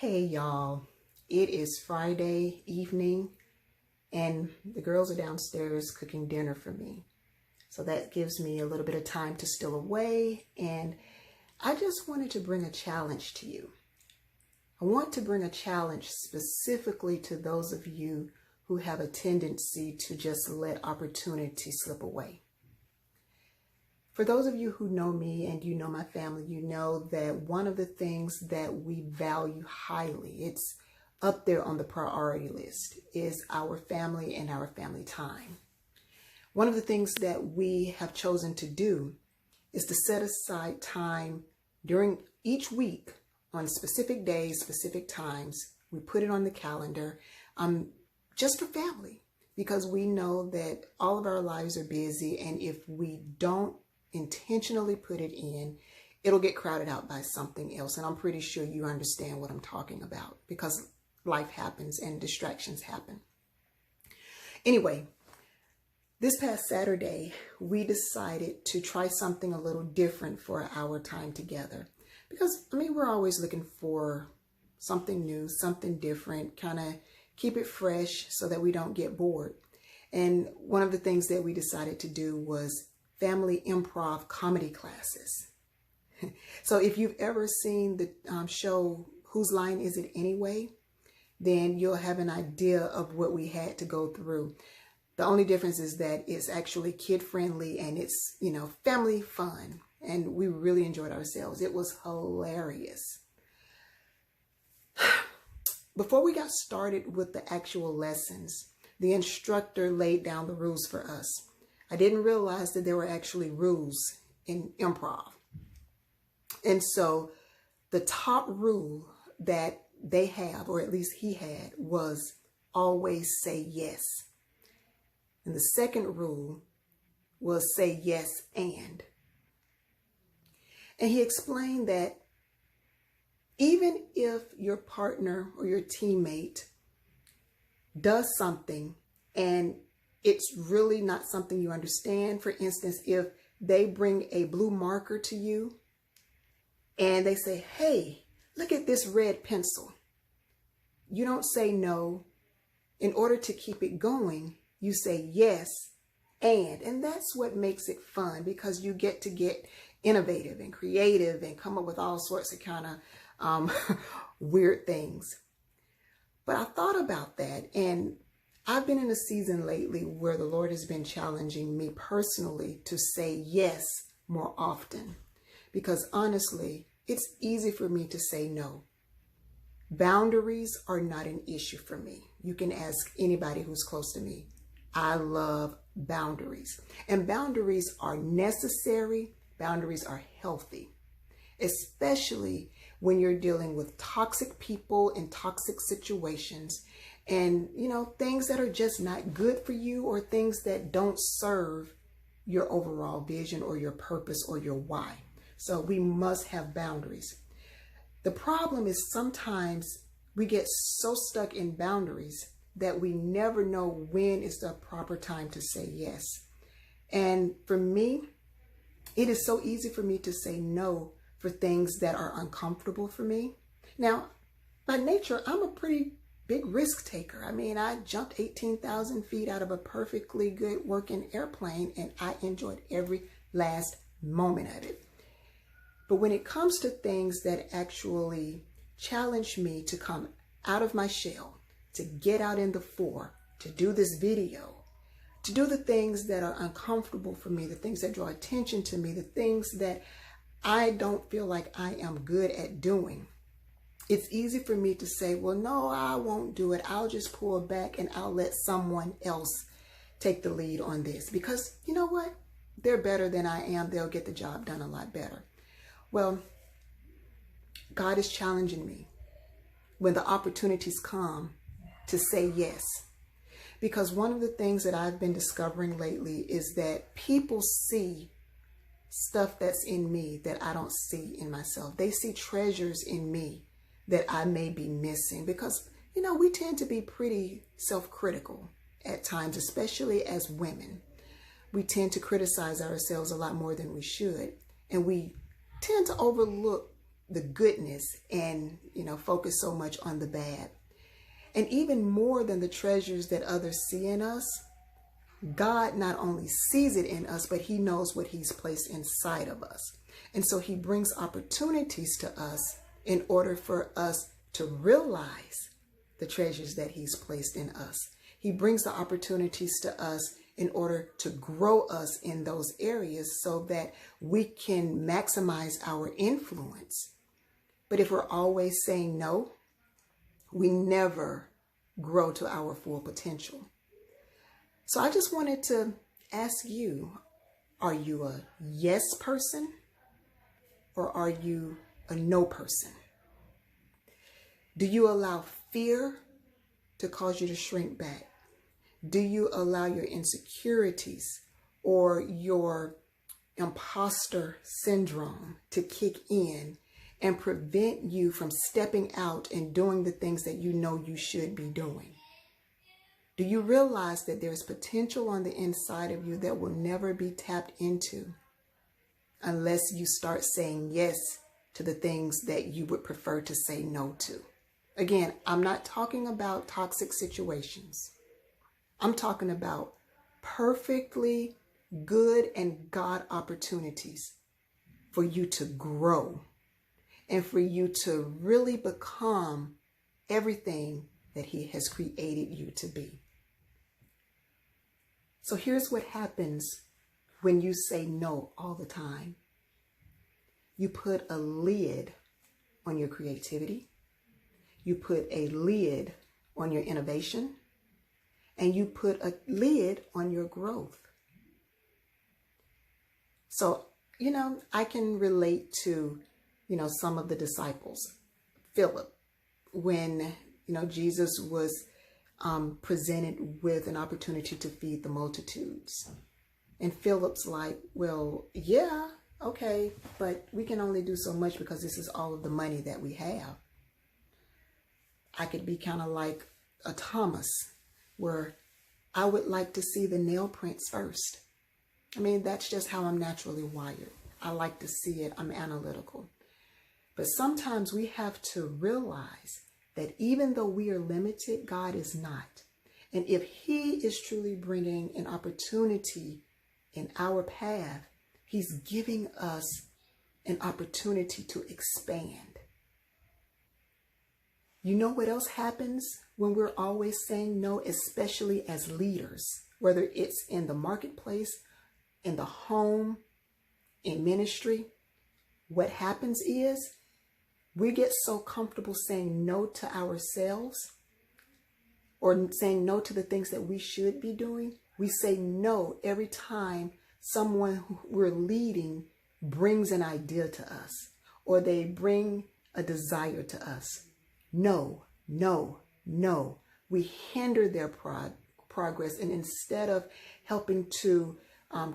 Hey y'all, it is Friday evening and the girls are downstairs cooking dinner for me. So that gives me a little bit of time to steal away, and I just wanted to bring a challenge to you. I want to bring a challenge specifically to those of you who have a tendency to just let opportunity slip away. For those of you who know me and you know my family, you know that one of the things that we value highly, it's up there on the priority list, is our family and our family time. One of the things that we have chosen to do is to set aside time during each week on specific days, specific times. We put it on the calendar just for family, because we know that all of our lives are busy, and if we don't intentionally put it in, it'll get crowded out by something else. And I'm pretty sure you understand what I'm talking about, because life happens and distractions happen. Anyway, this past Saturday, we decided to try something a little different for our time together. Because, we're always looking for something new, something different, kind of keep it fresh so that we don't get bored. And one of the things that we decided to do was family improv comedy classes. So if you've ever seen the show Whose Line Is It Anyway, then you'll have an idea of what we had to go through. The only difference is that it's actually kid friendly and it's, family fun. And we really enjoyed ourselves. It was hilarious. Before we got started with the actual lessons, the instructor laid down the rules for us. I didn't realize that there were actually rules in improv. And so the top rule that they have, or at least he had, was always say yes. And the second rule was say yes and. And he explained that even if your partner or your teammate does something and it's really not something you understand. For instance, if they bring a blue marker to you and they say, hey, look at this red pencil. You don't say no. In order to keep it going, you say yes and that's what makes it fun, because you get to get innovative and creative and come up with all sorts of kind of weird things. But I thought about that, and I've been in a season lately where the Lord has been challenging me personally to say yes more often, because honestly, it's easy for me to say no. Boundaries are not an issue for me. You can ask anybody who's close to me. I love boundaries, and boundaries are necessary. Boundaries are healthy, especially when you're dealing with toxic people in toxic situations. And, things that are just not good for you, or things that don't serve your overall vision or your purpose or your why. So we must have boundaries. The problem is sometimes we get so stuck in boundaries that we never know when is the proper time to say yes. And for me, it is so easy for me to say no for things that are uncomfortable for me. Now, by nature, I'm a pretty big risk taker. I jumped 18,000 feet out of a perfectly good working airplane, and I enjoyed every last moment of it. But when it comes to things that actually challenge me to come out of my shell, to get out in the fore, to do this video, to do the things that are uncomfortable for me, the things that draw attention to me, the things that I don't feel like I am good at doing, it's easy for me to say, well, no, I won't do it. I'll just pull back and I'll let someone else take the lead on this, because you know what? They're better than I am. They'll get the job done a lot better. Well, God is challenging me when the opportunities come to say yes. Because one of the things that I've been discovering lately is that people see stuff that's in me that I don't see in myself. They see treasures in me that I may be missing, because, we tend to be pretty self-critical at times, especially as women. We tend to criticize ourselves a lot more than we should. And we tend to overlook the goodness and, focus so much on the bad. And even more than the treasures that others see in us, God not only sees it in us, but he knows what he's placed inside of us. And so he brings opportunities to us in order for us to realize the treasures that he's placed in us. He brings the opportunities to us in order to grow us in those areas so that we can maximize our influence. But if we're always saying no, we never grow to our full potential. So I just wanted to ask you, are you a yes person or are you a no person? Do you allow fear to cause you to shrink back? Do you allow your insecurities or your imposter syndrome to kick in and prevent you from stepping out and doing the things that you know you should be doing? Do you realize that there's potential on the inside of you that will never be tapped into unless you start saying yes to the things that you would prefer to say no to? Again, I'm not talking about toxic situations. I'm talking about perfectly good and God opportunities for you to grow and for you to really become everything that he has created you to be. So here's what happens when you say no all the time. You put a lid on your creativity. You put a lid on your innovation. And you put a lid on your growth. So, I can relate to, some of the disciples. Philip, when, Jesus was presented with an opportunity to feed the multitudes. And Philip's like, well, yeah, okay, but we can only do so much because this is all of the money that we have. I could be kind of like a Thomas, where I would like to see the nail prints first. I mean, that's just how I'm naturally wired. I like to see it. I'm analytical. But sometimes we have to realize that even though we are limited, God is not. And if he is truly bringing an opportunity in our path, he's giving us an opportunity to expand. You know what else happens when we're always saying no, especially as leaders, whether it's in the marketplace, in the home, in ministry? What happens is we get so comfortable saying no to ourselves or saying no to the things that we should be doing. We say no every time someone who we're leading brings an idea to us or they bring a desire to us. No, no, no. We hinder their progress, and instead of helping to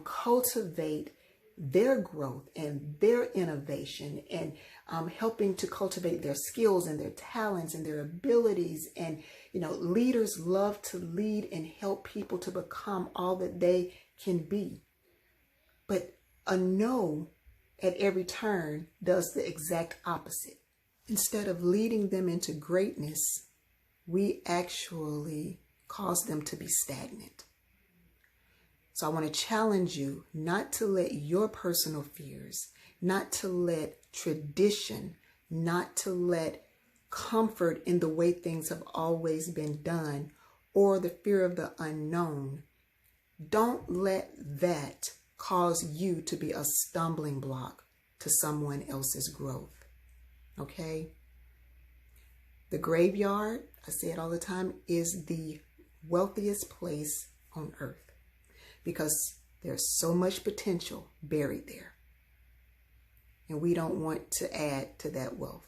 cultivate their growth and their innovation and helping to cultivate their skills and their talents and their abilities. And, leaders love to lead and help people to become all that they can be. But a no at every turn does the exact opposite. Instead of leading them into greatness, we actually cause them to be stagnant. So I want to challenge you not to let your personal fears, not to let tradition, not to let comfort in the way things have always been done, or the fear of the unknown. Don't let that cause you to be a stumbling block to someone else's growth. Okay? The graveyard, I say it all the time, is the wealthiest place on earth because there's so much potential buried there. And we don't want to add to that wealth.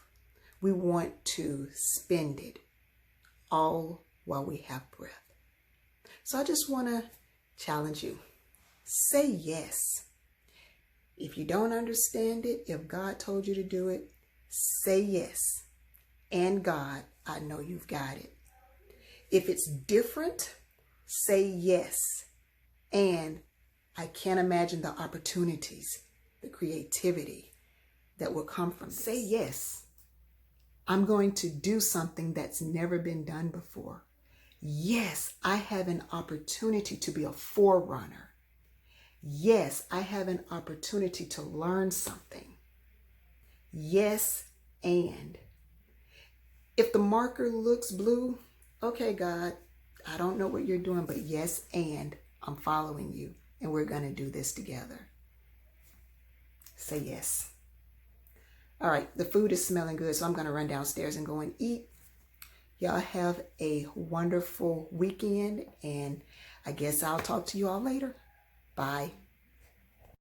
We want to spend it all while we have breath. So I just want to challenge you. Say yes. If you don't understand it, if God told you to do it, say yes. And God, I know you've got it. If it's different, say yes. And I can't imagine the opportunities, the creativity, that will come from this. Say yes. I'm going to do something that's never been done before. Yes, I have an opportunity to be a forerunner. Yes, I have an opportunity to learn something. Yes, and if the marker looks blue, okay, God, I don't know what you're doing, but yes, and I'm following you, and we're going to do this together. Say yes. All right, the food is smelling good, so I'm going to run downstairs and go and eat. Y'all have a wonderful weekend, and I guess I'll talk to you all later. Bye.